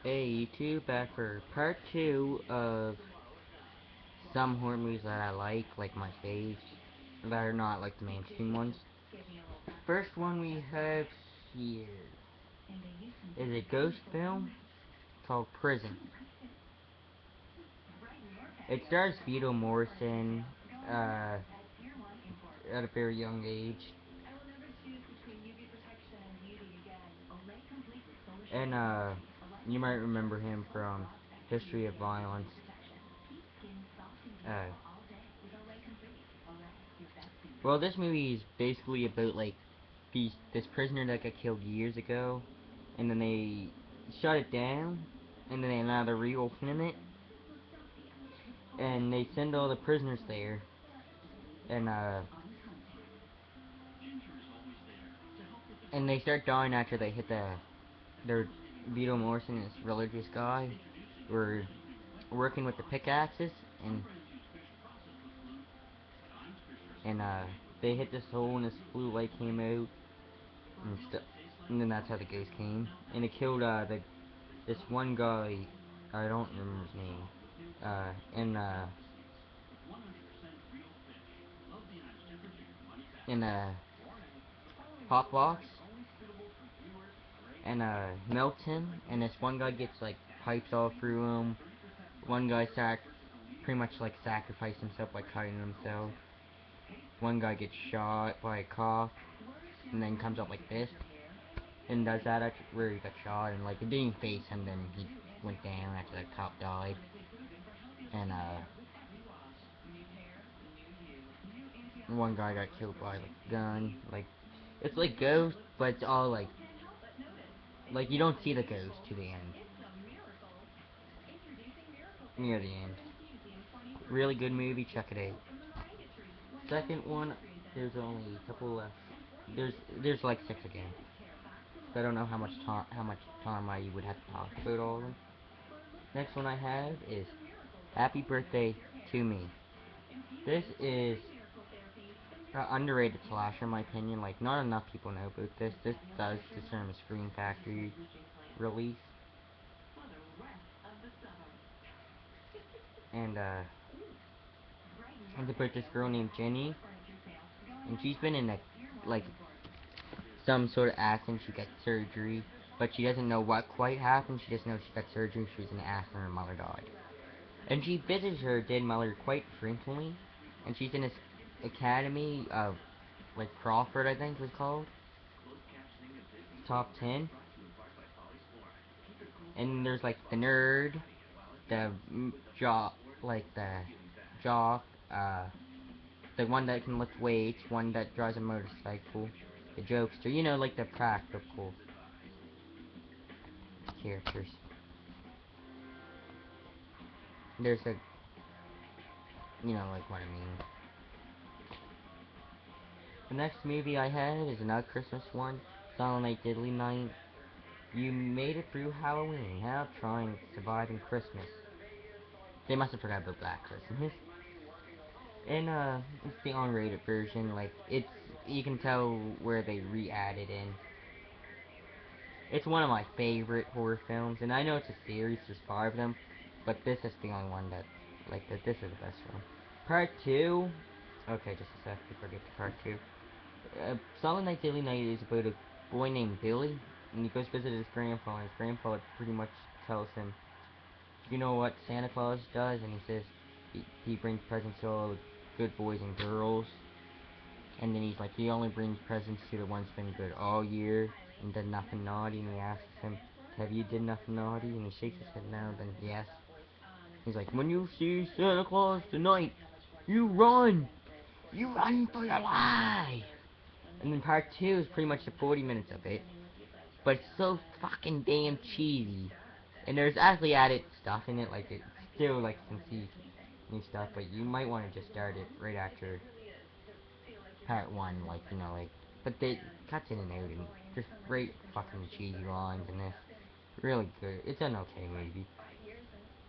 Hey YouTube, back for part 2 of some horror movies that I like my faves, that are not like the mainstream ones. First one we have here is a ghost film called Prison. It stars Vito Morrison at a very young age, and you might remember him from History of Violence. Uh, well, this movie is basically about like this prisoner that got killed years ago, and then they shut it down, and then now they're reopening it, and they send all the prisoners there, and they start dying after they hit their Vito Morrison, this religious guy, were working with the pickaxes, and and uh they hit this hole, and this blue light came out, and stuff, and then that's how the ghost came, and it killed this one guy. I don't remember his name. In Hotbox, and melts him, and this one guy gets like pipes all through him. One guy pretty much like sacrificed himself by cutting himself. One guy gets shot by a cop, and then comes up like this, and does that at where he got shot, and like it didn't face him. Then he went down after the cop died, and one guy got killed by like a gun. Like it's like Ghost, but it's all like you don't see the ghost to the end. Near the end. Really good movie, check it out. Second one, there's only a couple left. There's like 6 again. So I don't know how much time I would have to talk about all of them. Next one I have is Happy Birthday to Me. This is an underrated slasher in my opinion. Like not enough people know about this. This does deserve a Scream Factory release. And it's about this girl named Jenny, and she's been in like some sort of accident. She got surgery, but she doesn't know what quite happened. She just knows she got surgery. She was in an accident. Her mother died, and she visits her dead mother quite frequently. And she's in this academy of like Crawford, I think it was called, top 10. And there's like the nerd, the jock, like the jock, the one that can lift weights, one that drives a motorcycle, the jokester, like the practical characters. There's like what I mean. The next movie I have is another Christmas one, Silent Night, Deadly Night. You made it through Halloween, now trying surviving Christmas. They must have forgot about Black Christmas. And it's the unrated version. Like you can tell where they re-added in. It's one of my favorite horror films, and I know it's a series, there's 5 of them, but this is the only one that, like, this is the best one. Part 2, okay, just a sec before I get to part 2. Silent Night, Deadly Night is about a boy named Billy, and he goes visit his grandpa, and his grandpa pretty much tells him, you know what Santa Claus does? And he says he brings presents to all the good boys and girls, and then he's like, he only brings presents to the ones who've been good all year and did nothing naughty. And he asks him, have you did nothing naughty? And he shakes his head no. Then yes. He's like, when you see Santa Claus tonight, you run! You run for your life! And then part 2 is pretty much the 40 minutes of it. But it's so fucking damn cheesy. And there's actually added stuff in it, like it still like you can see new stuff, but you might want to just start it right after part 1, like, like, but they cuts in and out, and just great fucking cheesy lines in this. Really good. It's an okay movie.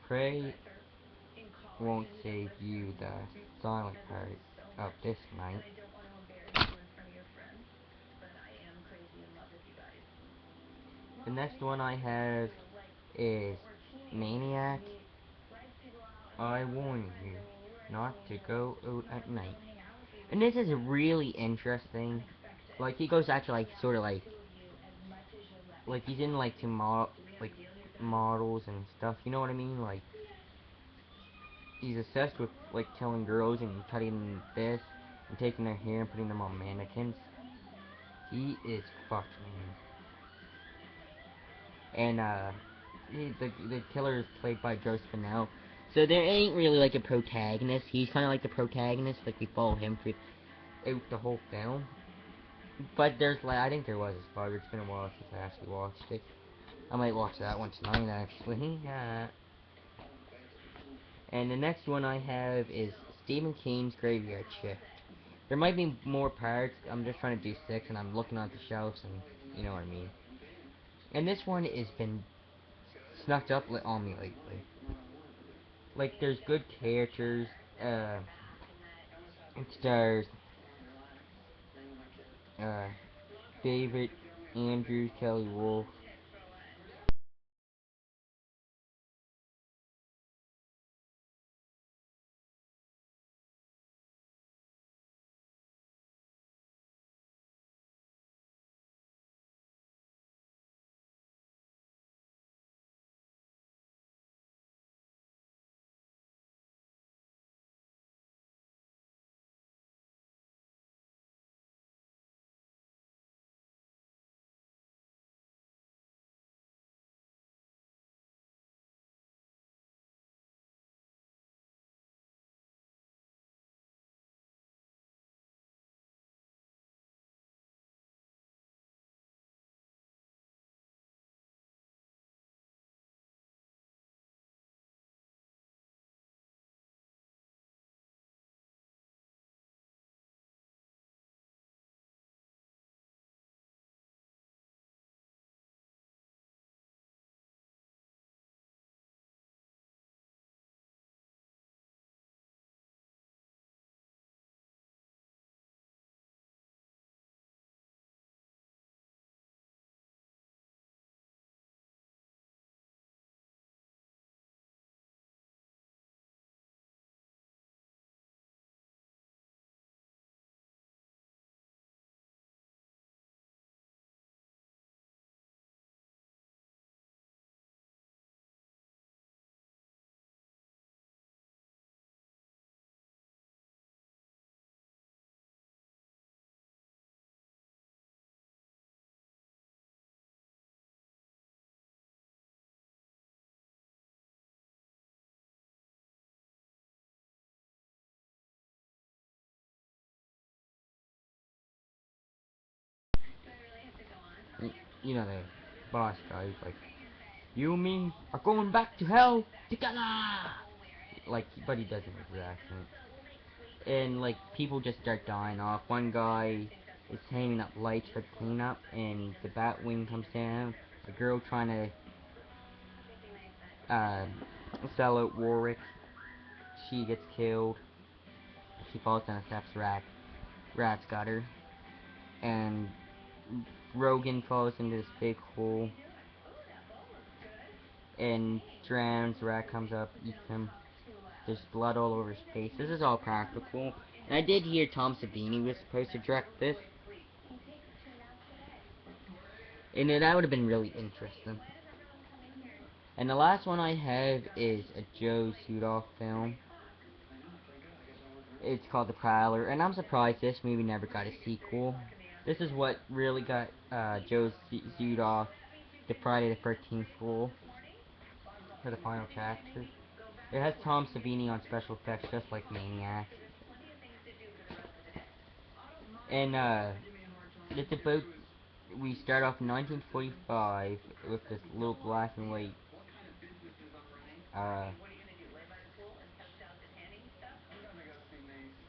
Pray won't save you the silent part of this night. The next one I have is Maniac, I warn you not to go out at night. And this is really interesting. Like, he goes actually, like, sort of like he's in, like, like, models and stuff, you know what I mean? Like, he's obsessed with, like, killing girls and cutting this and taking their hair and putting them on mannequins. He is fucked, man. And, the killer is played by Joe Spinell. So there ain't really, like, a protagonist. He's kind of like the protagonist. Like, we follow him through out the whole film. But there's, like, I think there was a spoiler. It's been a while since I actually watched it. I might watch that one tonight, actually. Yeah. And the next one I have is Stephen King's Graveyard Shift. There might be more parts. I'm just trying to do 6, and I'm looking at the shelves, and you know what I mean. And this one has been snuck up on me lately. Like, there's good characters. It stars uh, David Andrew Kelly Wolf. You know, the boss guy. He's like, you and me are going back to hell together! Like, but he doesn't with his accent. And, like, people just start dying off. One guy is hanging up lights for cleanup, and the bat wing comes down. A girl trying to, sell out Warwick. She gets killed. She falls down the steps, Rat's got her. And Rogan falls into this big hole and drowns. Rat comes up, eats him. There's blood all over his face. This is all practical. And I did hear Tom Savini was supposed to direct this. And that would have been really interesting. And the last one I have is a Joe Sudoff film. It's called The Prowler, and I'm surprised this movie never got a sequel. This is what really got Joe Sudoff the Friday the 13th role for the final chapter. It has Tom Savini on special effects, just like Maniac. And it's about, we start off in 1945 with this little black and white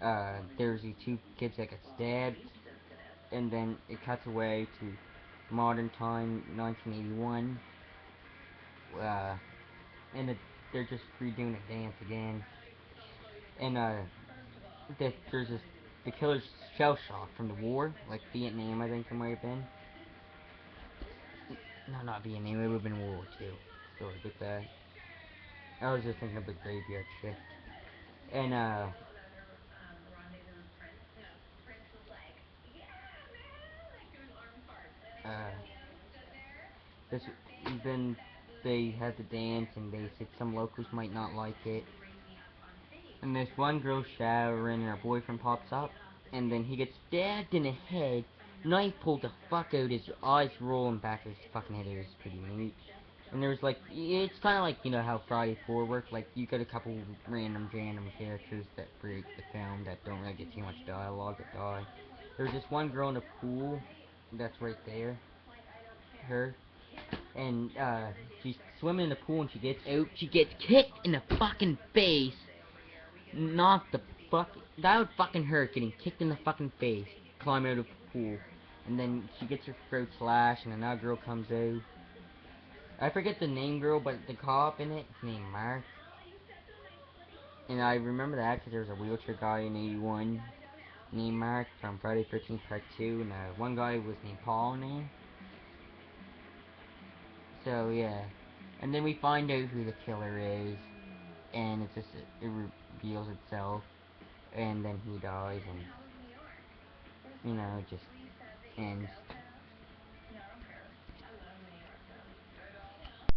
uh, there's these two kids that get stabbed, and then it cuts away to modern time, 1981, uh, and they're just redoing a dance again, and there's this, the killer's shell shock from the war, like Vietnam, I think it might have been. No, not Vietnam, it would have been World War II. So I get that. I was just thinking of the graveyard shift. And uh, this then they had to dance, and they said some locals might not like it. And this one girl showering, and her boyfriend pops up, and then he gets stabbed in the head. Knife pulled the fuck out, his eyes rolling back his fucking head. It was pretty neat. And there was like, it's kind of like, you know how Friday 4 worked. Like, you got a couple random characters that break the film that don't really get too much dialogue that die. There's this one girl in the pool, that's right there, her, and she's swimming in the pool and she gets out, she gets kicked in the fucking face, knocked the fuck, that would fucking hurt, getting kicked in the fucking face, climb out of the pool, and then she gets her throat slashed, and another girl comes out. I forget the name girl, but the cop in it, his name Mark, and I remember that because there was a wheelchair guy in 81 named Mark from Friday 13th Part 2, and one guy was named Paul name. So yeah, and then we find out who the killer is, and it just it reveals itself, and then he dies, and you know, it just ends.